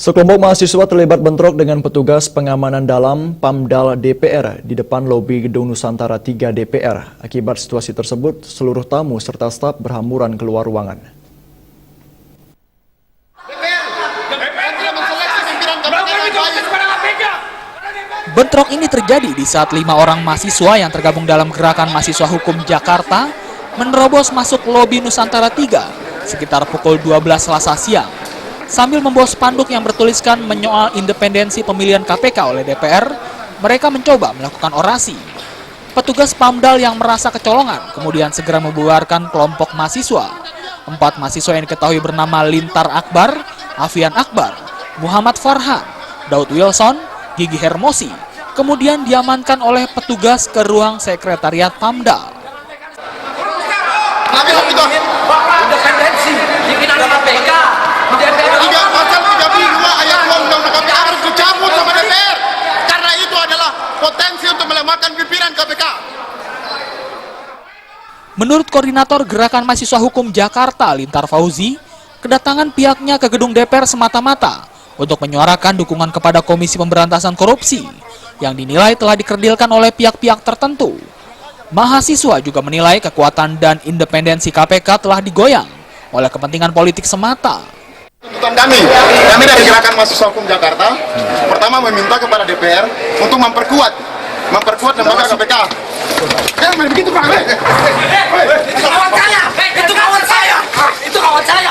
Sekelompok mahasiswa terlibat bentrok dengan petugas pengamanan dalam PAMDAL DPR di depan lobi Gedung Nusantara 3 DPR. Akibat situasi tersebut, seluruh tamu serta staf berhamburan keluar ruangan. Bentrok ini terjadi di saat 5 orang mahasiswa yang tergabung dalam Gerakan Mahasiswa Hukum Jakarta menerobos masuk lobi Nusantara 3 sekitar pukul 12 Selasa siang. Sambil membawa spanduk yang bertuliskan menyoal independensi pemilihan KPK oleh DPR, mereka mencoba melakukan orasi. Petugas PAMDAL yang merasa kecolongan kemudian segera membubarkan kelompok mahasiswa. 4 mahasiswa yang diketahui bernama Lintar Akbar, Afian Akbar, Muhammad Farhan, Daud Wilson, Gigi Hermosi, kemudian diamankan oleh petugas ke ruang sekretariat PAMDAL. Independensi pimpinan KPK. Pasal 32 ayat 2 Undang-Undang KPK harus dicabut sama DPR. Karena itu adalah potensi untuk melemahkan pimpinan KPK. Menurut Koordinator Gerakan Mahasiswa Hukum Jakarta, Lintar Fauzi, kedatangan pihaknya ke gedung DPR semata-mata untuk menyuarakan dukungan kepada Komisi Pemberantasan Korupsi yang dinilai telah dikerdilkan oleh pihak-pihak tertentu. Mahasiswa juga menilai kekuatan dan independensi KPK telah digoyang oleh kepentingan politik semata. Tuntutan kami dari Gerakan Mahasiswa Hukum Jakarta, pertama meminta kepada DPR untuk memperkuat lembaga KPK. Begitu Pak. Itu kawan saya. Itu kawan saya. Itu kawan saya.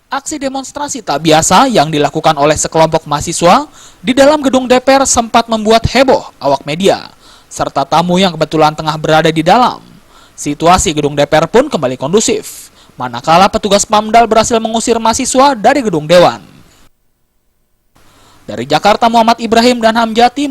Aksi demonstrasi tak biasa yang dilakukan oleh sekelompok mahasiswa di dalam gedung DPR sempat membuat heboh awak media, serta tamu yang kebetulan tengah berada di dalam. Situasi gedung DPR pun kembali kondusif, manakala petugas PAMDAL berhasil mengusir mahasiswa dari gedung Dewan. Dari Jakarta, Muhammad Ibrahim dan Hamjati.